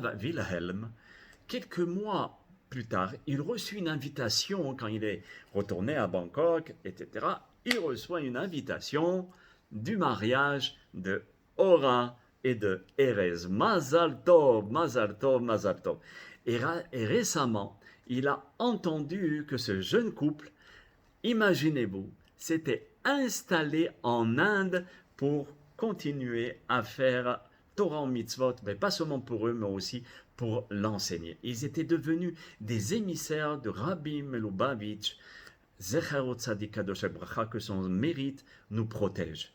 Rav Wilhelm, quelques mois plus tard, il reçut une invitation quand il est retourné à Bangkok, etc. Il reçoit une invitation du mariage de Ora et de Erez. Mazal Tov, Mazal Tov, Mazal Tov. Et récemment, il a entendu que ce jeune couple, imaginez-vous, s'était installé en Inde pour continuer à faire Torah mitzvot, mais pas seulement pour eux, mais aussi pour l'enseigner. Ils étaient devenus des émissaires de Rabbi Melubavitch, Zecherot Tzadik Kadosh Bracha, que son mérite nous protège.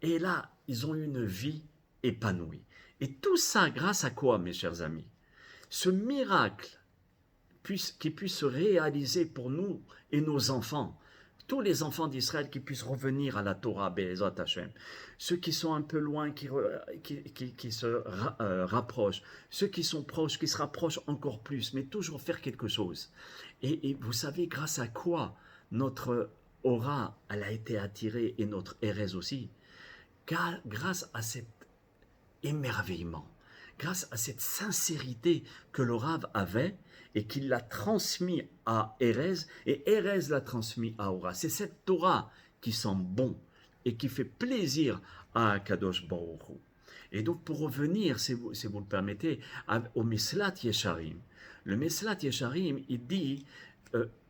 Et là, ils ont eu une vie épanouie. Et tout ça grâce à quoi, mes chers amis? Ce miracle qui puisse se réaliser pour nous et nos enfants, tous les enfants d'Israël qui puissent revenir à la Torah, Be'ezrat Hashem, ceux qui sont un peu loin, qui se rapprochent, ceux qui sont proches, qui se rapprochent encore plus, mais toujours faire quelque chose. Et vous savez grâce à quoi notre aura, elle a été attirée, et notre Erez aussi, grâce à cet émerveillement, grâce à cette sincérité que le Rav avait et qu'il l'a transmis à Erez, et Erez l'a transmis à Ora. C'est cette Torah qui sent bon et qui fait plaisir à Kadosh Baruch Hu. Et donc pour revenir, si vous le permettez, au Meslat Yesharim, le Meslat Yesharim, il dit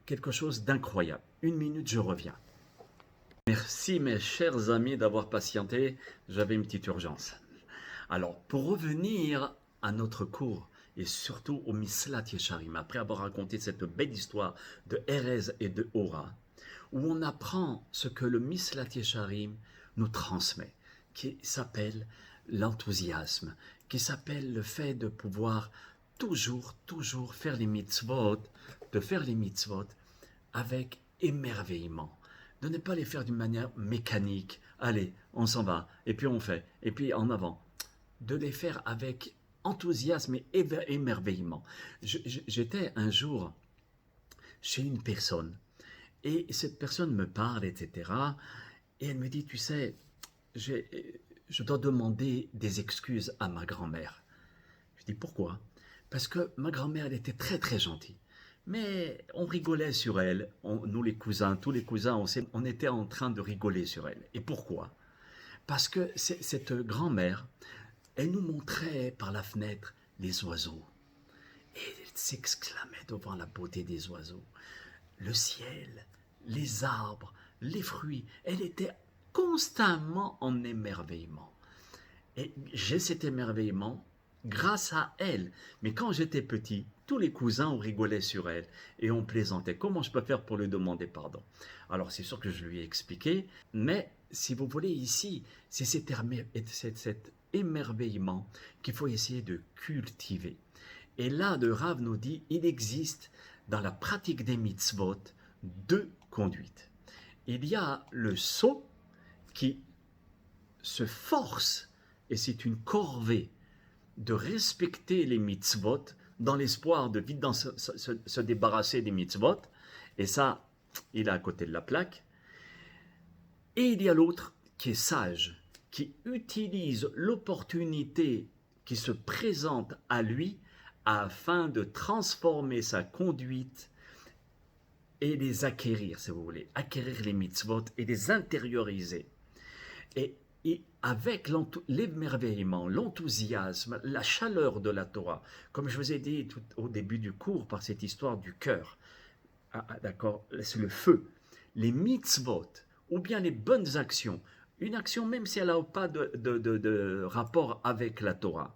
quelque chose d'incroyable. Une minute, je reviens. Merci mes chers amis d'avoir patienté, j'avais une petite urgence. Alors, pour revenir à notre cours, et surtout au Meslat Yesharim, après avoir raconté cette belle histoire de Erez et de Ora, où on apprend ce que le Meslat Yesharim nous transmet, qui s'appelle l'enthousiasme, qui s'appelle le fait de pouvoir toujours faire les mitzvot, de faire les mitzvot avec émerveillement, de ne pas les faire d'une manière mécanique, allez, on s'en va, et puis on fait, et puis en avant, de les faire avec enthousiasme et émerveillement. J'étais un jour chez une personne, et cette personne me parle, etc., et elle me dit, tu sais, je dois demander des excuses à ma grand-mère. Je dis, pourquoi? Parce que ma grand-mère, elle était très très gentille. Mais on rigolait sur elle, nous les cousins, tous les cousins, on était en train de rigoler sur elle. Et pourquoi? Parce que cette grand-mère, elle nous montrait par la fenêtre les oiseaux. Et elle s'exclamait devant la beauté des oiseaux. Le ciel, les arbres, les fruits, elle était constamment en émerveillement. Et j'ai cet émerveillement grâce à elle. Mais quand j'étais petit, tous les cousins, on rigolait sur elle et on plaisantait. Comment je peux faire pour lui demander pardon? Alors c'est sûr que je lui ai expliqué, mais si vous voulez ici, c'est cet émerveillement qu'il faut essayer de cultiver. Et là, le Rav nous dit, il existe dans la pratique des mitzvot deux conduites. Il y a le sot qui se force, et c'est une corvée, de respecter les mitzvot dans l'espoir de vite se débarrasser des mitzvot. Et ça, il est à côté de la plaque. Et il y a l'autre qui est sage, qui utilise l'opportunité qui se présente à lui afin de transformer sa conduite et les acquérir, si vous voulez, acquérir les mitzvot et les intérioriser. Et avec l'émerveillement, l'enthousiasme, la chaleur de la Torah, comme je vous ai dit tout au début du cours par cette histoire du cœur, d'accord, c'est le feu, les mitzvot, ou bien les bonnes actions, une action même si elle n'a pas de rapport avec la Torah,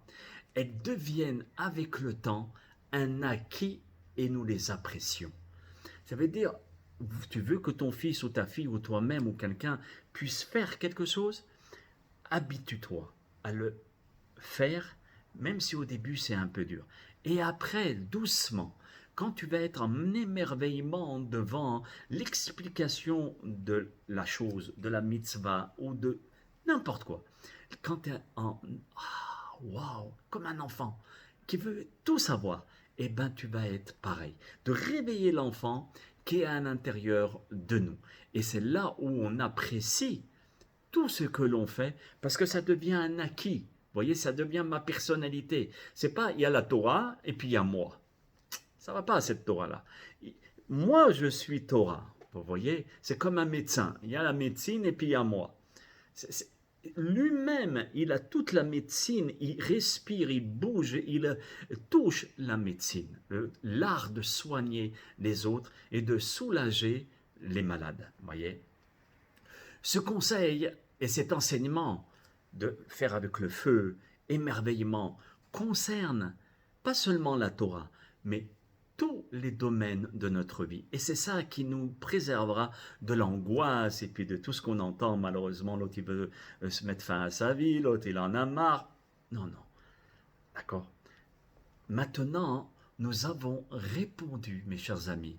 elles deviennent avec le temps un acquis et nous les apprécions. Ça veut dire, tu veux que ton fils ou ta fille ou toi-même ou quelqu'un puisse faire quelque chose, habitue-toi à le faire, même si au début c'est un peu dur. Et après, doucement, quand tu vas être en émerveillement devant l'explication de la chose, de la mitzvah ou de n'importe quoi, quand tu es en waouh, comme un enfant qui veut tout savoir, eh ben tu vas être pareil. De réveiller l'enfant qui est à l'intérieur de nous. Et c'est là où on apprécie tout ce que l'on fait, parce que ça devient un acquis voyez, ça devient ma personnalité. C'est pas, il y a la Torah et puis il y a moi. Ça va pas, cette Torah-là. Moi, je suis Torah. Vous voyez, c'est comme un médecin. Il y a la médecine et puis il y a moi. Lui-même, il a toute la médecine, il respire, il bouge, il touche la médecine, l'art de soigner les autres et de soulager les malades. Voyez, ce conseil et cet enseignement de faire avec le feu, émerveillement, concerne pas seulement la Torah, mais tous les domaines de notre vie. Et c'est ça qui nous préservera de l'angoisse et puis de tout ce qu'on entend malheureusement. L'autre, il veut se mettre fin à sa vie, l'autre, il en a marre. Non, non. D'accord. Maintenant, nous avons répondu, mes chers amis,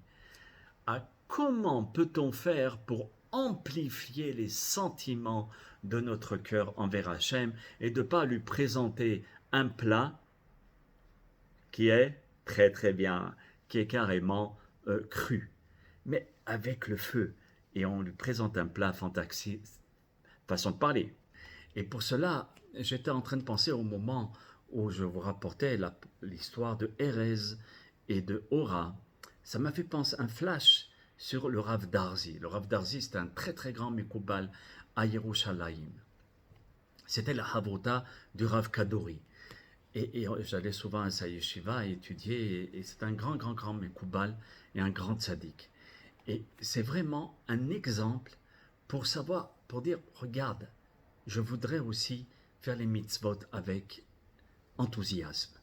à comment peut-on faire pour amplifier les sentiments de notre cœur envers Hachem et de ne pas lui présenter un plat qui est très très bien, qui est carrément cru, mais avec le feu. Et on lui présente un plat fantastique, façon de parler. Et pour cela, j'étais en train de penser au moment où je vous rapportais l'histoire de Erez et de Hora. Ça m'a fait penser un flash sur le Rav Darzi. Le Rav Darzi, c'est un très très grand Mikoubal à Yerushalayim. C'était la Havruta du Rav Kadori. Et j'allais souvent à sa yeshiva étudier, et c'est un grand, grand, grand Mikoubal et un grand tzaddik. Et c'est vraiment un exemple pour savoir, pour dire, regarde, je voudrais aussi faire les mitzvot avec enthousiasme.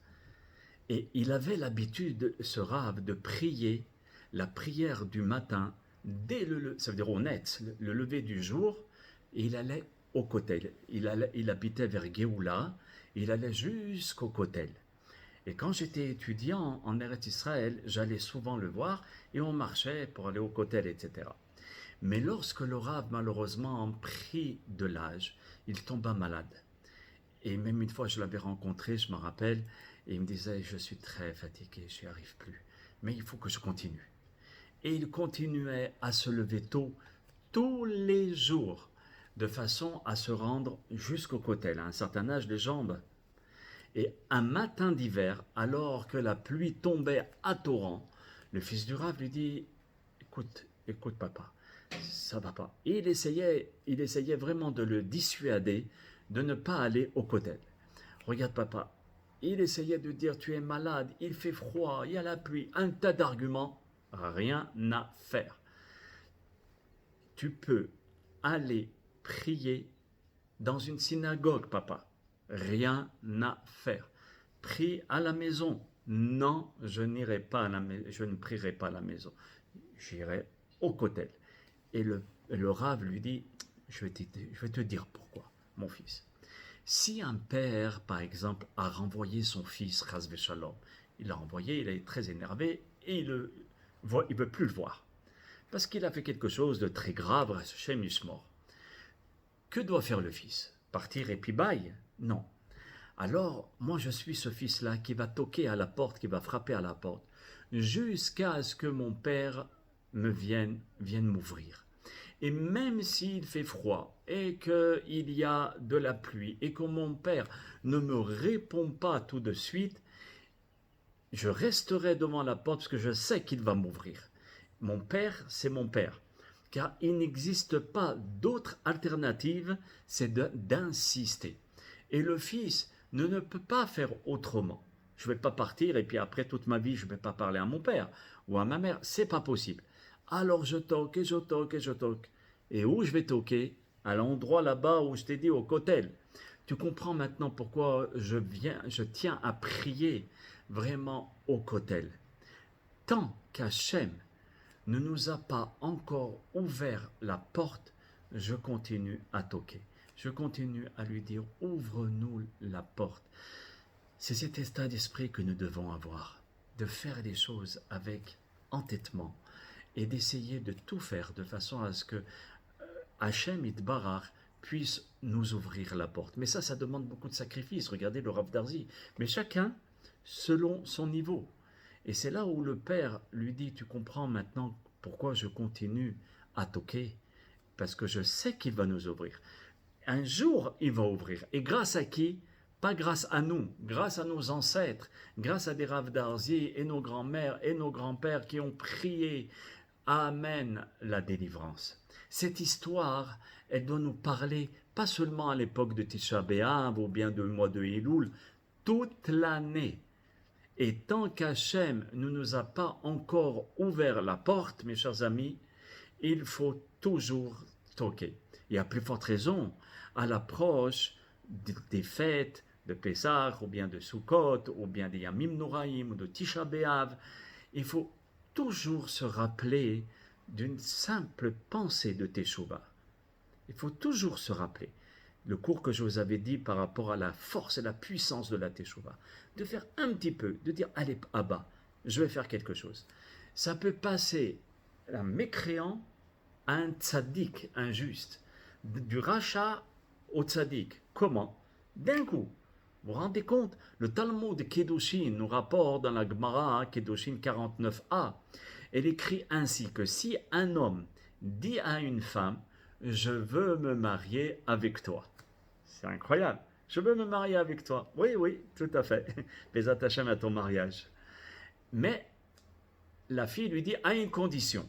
Et il avait l'habitude, ce Rav, de prier la prière du matin, ça veut dire au net, le lever du jour, et il allait au Kotel. Il habitait vers Géoula, il allait jusqu'au Kotel. Et quand j'étais étudiant en Eretz Israël, j'allais souvent le voir et on marchait pour aller au Kotel, etc. Mais lorsque le Rav, malheureusement, prit de l'âge, il tomba malade. Et même une fois, je l'avais rencontré, je me rappelle, et il me disait, je suis très fatigué, je n'y arrive plus, mais il faut que je continue. Et il continuait à se lever tôt, tous les jours, de façon à se rendre jusqu'au Kotel. À un certain âge, les jambes. Et un matin d'hiver, alors que la pluie tombait à torrent, le fils du Rav lui dit, écoute, écoute papa, ça va pas. Et il essayait vraiment de le dissuader de ne pas aller au Kotel. Regarde papa, il essayait de dire tu es malade, il fait froid, il y a la pluie, un tas d'arguments, rien à faire. Tu peux aller prier dans une synagogue, papa. Rien à faire. Prie à la maison. Non, je n'irai pas à la maison, je ne prierai pas à la maison. J'irai au Kotel. Et le Rav lui dit, je vais te dire pourquoi, mon fils. Si un père, par exemple, a renvoyé son fils, Chas v'Shalom, il l'a renvoyé, il est très énervé et il ne veut plus le voir. Parce qu'il a fait quelque chose de très grave, chez Mishmor. Que doit faire le fils? Partir et puis bye? Non. Alors, moi je suis ce fils-là qui va toquer à la porte, qui va frapper à la porte, jusqu'à ce que mon père vienne m'ouvrir. Et même s'il fait froid et qu'il y a de la pluie et que mon père ne me répond pas tout de suite, je resterai devant la porte parce que je sais qu'il va m'ouvrir. Mon père, c'est mon père. Car il n'existe pas d'autre alternative, c'est d'insister. Et le fils ne peut pas faire autrement. Je ne vais pas partir et puis après toute ma vie, je ne vais pas parler à mon père ou à ma mère. C'est pas possible. Alors je toque et je toque et je toque. Et où je vais toquer? À l'endroit là-bas où je t'ai dit, au Kotel. Tu comprends maintenant pourquoi je tiens à prier vraiment au Kotel. Tant qu'Hachem ne nous a pas encore ouvert la porte, je continue à toquer. Je continue à lui dire, ouvre-nous la porte. C'est cet état d'esprit que nous devons avoir, de faire les choses avec entêtement et d'essayer de tout faire de façon à ce que Hachem Itbarach puisse nous ouvrir la porte. Mais ça demande beaucoup de sacrifices. Regardez le Rav Darzi. Mais chacun selon son niveau. Et c'est là où le père lui dit, tu comprends maintenant pourquoi je continue à toquer? Parce que je sais qu'il va nous ouvrir. Un jour, il va ouvrir. Et grâce à qui? Pas grâce à nous, grâce à nos ancêtres, grâce à des Rav Darzi et nos grands-mères et nos grands-pères qui ont prié. Amen, la délivrance. Cette histoire, elle doit nous parler pas seulement à l'époque de Tisha B'Av ou bien du mois de Elul, toute l'année. Et tant qu'Hachem ne nous a pas encore ouvert la porte, mes chers amis, il faut toujours toquer. Et à plus forte raison, à l'approche des fêtes de Pessah, ou bien de Sukkot, ou bien des Yamim Noraim, ou de Tisha B'Av, il faut toujours se rappeler d'une simple pensée de Teshuvah. Il faut toujours se rappeler. Le cours que je vous avais dit par rapport à la force et la puissance de la Teshuvah, de faire un petit peu, de dire, allez, Abba, je vais faire quelque chose. Ça peut passer d'un mécréant à un tzaddik injuste, du rachat au tzaddik. Comment? D'un coup. Vous vous rendez compte? Le Talmud de Kedushin nous rapporte dans la Gemara, Kedushin 49a, elle écrit ainsi que si un homme dit à une femme, je veux me marier avec toi. C'est incroyable. Je veux me marier avec toi. Oui, oui, tout à fait. Les attachés à ton mariage. Mais la fille lui dit à une condition,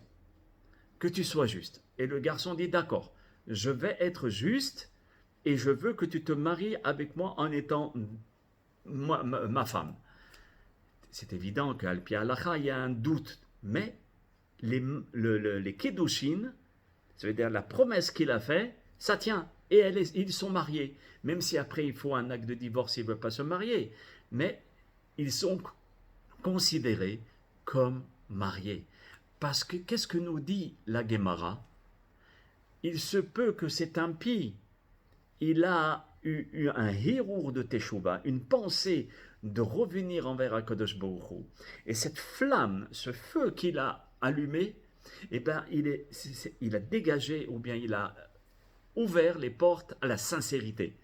que tu sois juste. Et le garçon dit d'accord, je vais être juste et je veux que tu te maries avec moi en étant ma femme. C'est évident qu'à Al-Pi Halacha, il y a un doute, mais les Kedushin, ça veut dire la promesse qu'il a faite, ça tient. Et ils sont mariés. Même si après il faut un acte de divorce, ils ne veulent pas se marier. Mais ils sont considérés comme mariés. Parce que qu'est-ce que nous dit la Gemara? Il se peut que cet impie, il a eu un hirour de Teshuvah, une pensée de revenir envers HaKadosh Baruch Hu. Et cette flamme, ce feu qu'il a allumé, eh ben, il a dégagé ou bien il a ouvert les portes à la sincérité.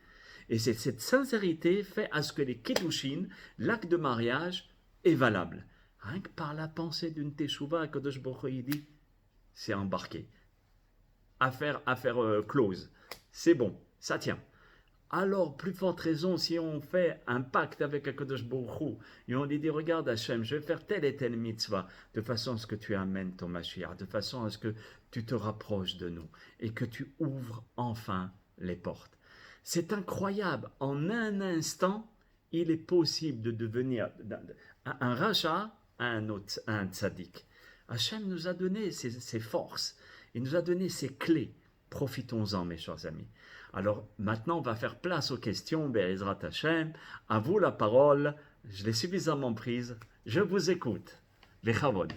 Et cette sincérité fait à ce que les Kedushin, l'acte de mariage, est valable. Rien que par la pensée d'une Teshuvah, HaKadosh Baruch Hu dit, c'est embarqué. Affaire close. C'est bon, ça tient. Alors, plus forte raison, si on fait un pacte avec HaKadosh Baruch Hu, et on lui dit, regarde Hachem, je vais faire telle et telle mitzvah, de façon à ce que tu amènes ton Mashiach, de façon à ce que tu te rapproches de nous, et que tu ouvres enfin les portes. C'est incroyable, en un instant, il est possible de devenir un rachat à un tzaddik. Hachem nous a donné ses forces, il nous a donné ses clés. Profitons-en, mes chers amis. Alors, maintenant, on va faire place aux questions. Be'ezrat Hashem, à vous la parole. Je l'ai suffisamment prise. Je vous écoute. Bechavod.